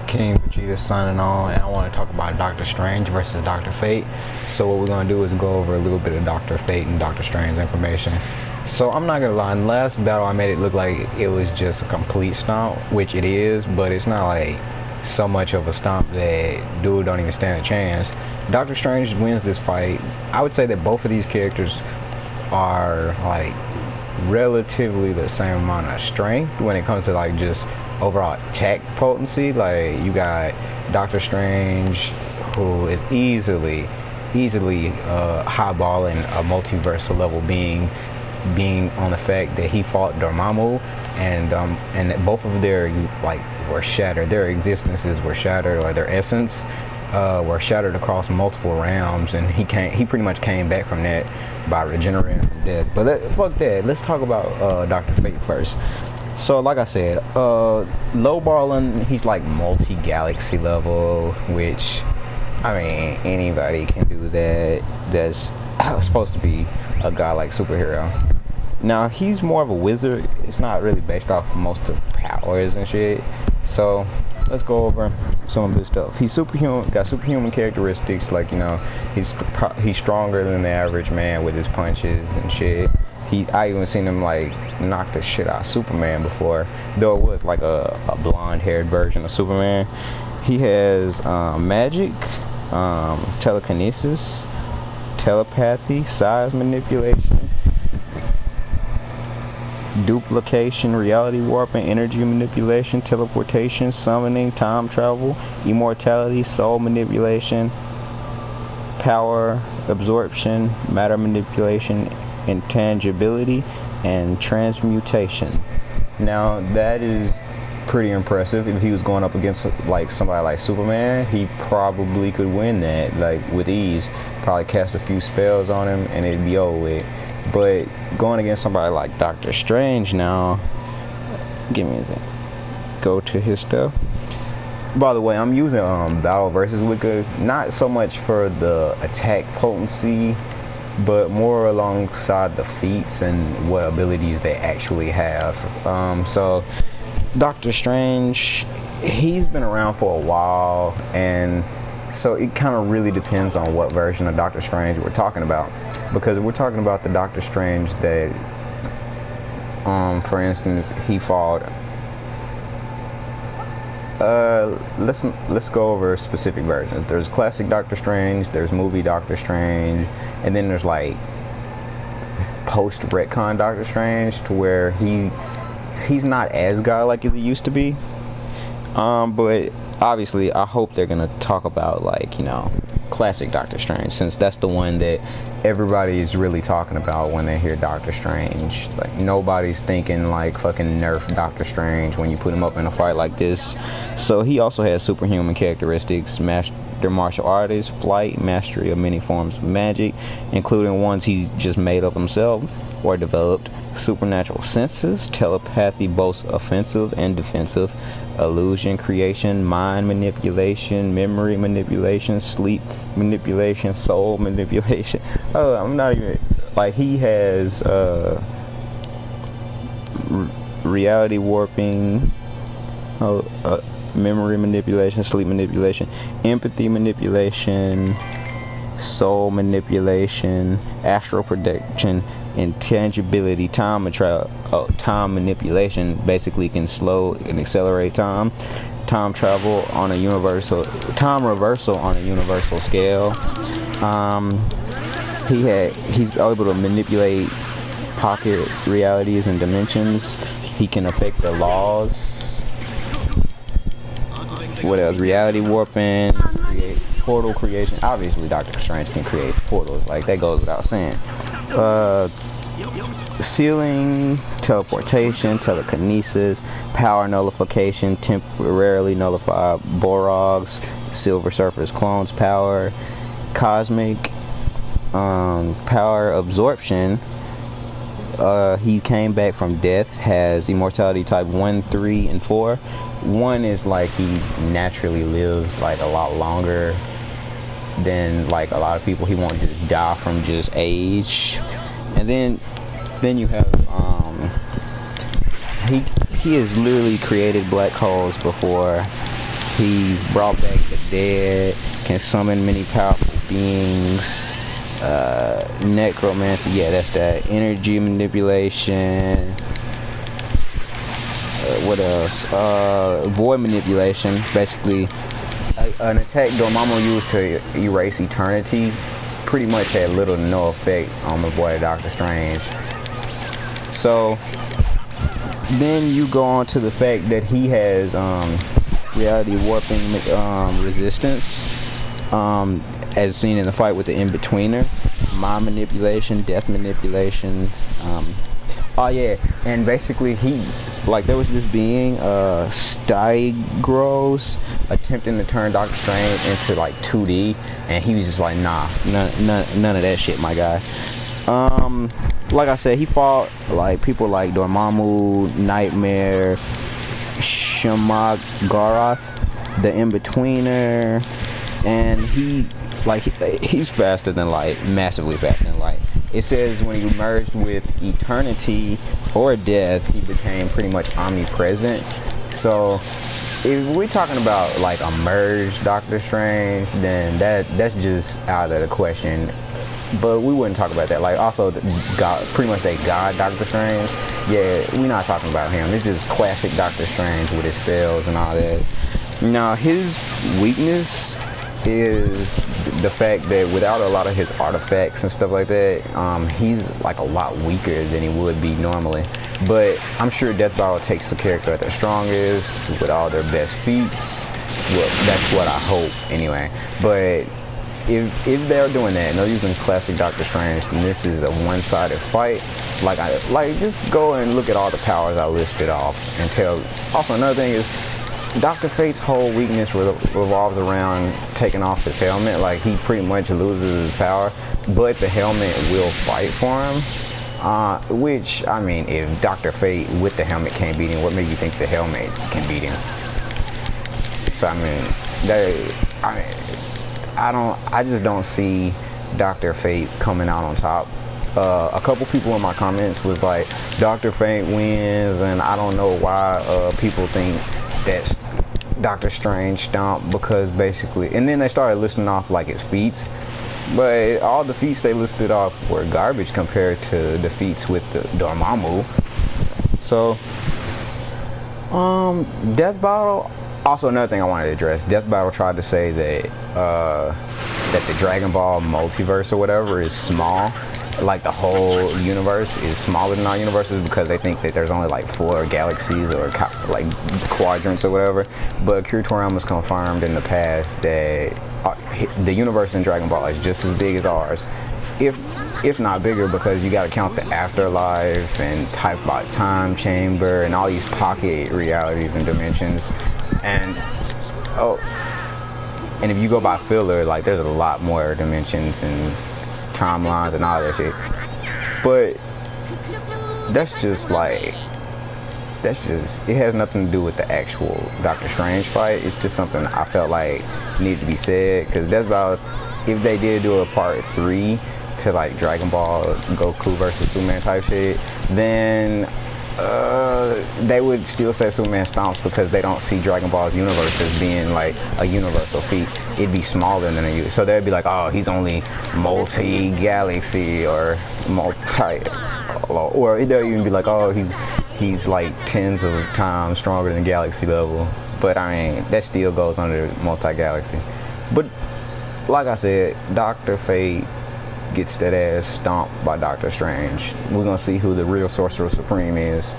King Vegeta signing on, and I want to talk about Doctor Strange versus Doctor Fate. So what we're going to do is go over a little bit of Doctor Fate and Doctor Strange information. So I'm not going to lie, in the last battle I made it look like it was just a complete stomp, which it is, but it's not like so much of a stomp that dude don't even stand a chance. Doctor Strange wins this fight. I would say that both of these characters are like relatively the same amount of strength when it comes to like just overall attack potency. Like you got Doctor Strange, who is easily highballing a multiversal level being on the fact that he fought Dormammu, and that both of their were shattered. Their existences were shattered, or their essence were shattered across multiple realms, and he pretty much came back from that by regenerating from death. But fuck that. Let's talk about Dr. Fate first. So like I said, lowballing, he's like multi-galaxy level, which I mean anybody can do that. That's supposed to be a godlike superhero. Now he's more of a wizard. It's not really based off most of powers and shit. So let's go over some of his stuff. He's superhuman, got superhuman characteristics, like, you know, he's stronger than the average man with his punches and shit. I even seen him like knock the shit out of Superman before, though it was like a blonde-haired version of Superman. He has magic, telekinesis, telepathy, size manipulation, duplication, reality warping, energy manipulation, teleportation, summoning, time travel, immortality, soul manipulation, power absorption, matter manipulation, intangibility, and transmutation. Now that is pretty impressive. If he was going up against like somebody like Superman, he probably could win that like with ease. Probably cast a few spells on him and it'd be over with. But going against somebody like Doctor Strange now, give me that. Go to his stuff. By the way, I'm using Battle versus Wicca, not so much for the attack potency, but more alongside the feats and what abilities they actually have. So Doctor Strange, he's been around for a while, and so it kind of really depends on what version of Doctor Strange we're talking about. Because if we're talking about the Doctor Strange that, for instance, he fought. Let's go over specific versions. There's classic Doctor Strange, there's movie Doctor Strange, and then there's like post retcon Doctor Strange, to where he's not as godlike as he used to be. But obviously I hope they're gonna talk about, like, you know, classic Doctor Strange, since that's the one that everybody is really talking about when they hear Doctor Strange. Like, nobody's thinking like fucking nerf Doctor Strange when you put him up in a fight like this. So he also has superhuman characteristics: master martial artist, flight, mastery of many forms of magic, including ones he's just made up himself or developed, supernatural senses, telepathy, both offensive and defensive, illusion creation, mind manipulation, memory manipulation, sleep manipulation, soul manipulation. Oh, I'm not even, like, he has reality warping, memory manipulation, sleep manipulation, empathy manipulation, soul manipulation, astral projection, intangibility, time manipulation. Basically can slow and accelerate time travel on a universal, time reversal on a universal scale. He's able to manipulate pocket realities and dimensions. He can affect the laws. What else? Reality warping, create portal creation. Obviously Doctor Strange can create portals, like that goes without saying. Sealing, teleportation, telekinesis, power nullification, temporarily nullify Borogs, Silver Surfer's clones power, cosmic power absorption. He came back from death, has immortality type 1, 3, and 4. 1 is like he naturally lives like a lot longer than like a lot of people. He won't just die from just age. And then you have he has literally created black holes before He's brought back the dead, can summon many powerful beings. Necromancy, yeah, that's that. Energy manipulation. What else? Void manipulation. Basically, an attack Dormammu used to erase eternity pretty much had little to no effect on my boy Doctor Strange. So then you go on to the fact that he has reality warping resistance, as seen in the fight with the In-Betweener, mind manipulation, death manipulation. Oh yeah, and basically there was this being, Stygros, attempting to turn Doctor Strange into like 2D, and he was just like, nah, none of that shit, my guy. Like I said, he fought like people like Dormammu, Nightmare, Shemaggorath, the In-Betweener, and he's faster than light, massively faster than light. It says when he merged with eternity or death, he became pretty much omnipresent. So if we're talking about like a merged Doctor Strange, then that's just out of the question. But we wouldn't talk about that. Like also pretty much they God Doctor Strange. Yeah, we're not talking about him. It's just classic Doctor Strange with his spells and all that. Now his weakness is the fact that without a lot of his artifacts and stuff like that, he's like a lot weaker than he would be normally. But I'm sure Death Battle takes the character at their strongest with all their best feats. Well, that's what I hope anyway. But if they're doing that and they're using classic Doctor Strange, then this is a one-sided fight. Just go and look at all the powers I listed off and tell. Also, another thing is, Dr. Fate's whole weakness revolves around taking off his helmet. Like, he pretty much loses his power, but the helmet will fight for him. Which, I mean, if Dr. Fate with the helmet can't beat him, what makes you think the helmet can beat him? So, I just don't see Dr. Fate coming out on top. A couple people in my comments was like, Dr. Fate wins, and I don't know why people think that's Doctor Strange stomped, because basically, and then they started listing off like his feats, but all the feats they listed off were garbage compared to the feats with the Dormammu. So Death Battle, also another thing I wanted to address, Death Battle tried to say that the Dragon Ball multiverse or whatever is small, like the whole universe is smaller than our universes, because they think that there's only like 4 galaxies or like quadrants or whatever. But Akira Toriyama's confirmed in the past that the universe in Dragon Ball is just as big as ours, if not bigger, because you got to count the afterlife and type about time chamber and all these pocket realities and dimensions. And and if you go by filler, like there's a lot more dimensions and timelines and all that shit. But it has nothing to do with the actual Doctor Strange fight. It's just something I felt like needed to be said, because that's about, if they did do a part 3 to like Dragon Ball Goku versus Superman type shit, then they would still say Superman stomps, because they don't see Dragon Ball's universe as being like a universal feat. It'd be smaller than a, so they'd be like, oh, he's only multi-galaxy or or they'll even be like, oh, he's like tens of times stronger than galaxy level. But I mean, that still goes under multi-galaxy. But like I said, Dr. Fate gets that ass stomped by Doctor Strange. We're gonna see who the real Sorcerer Supreme is.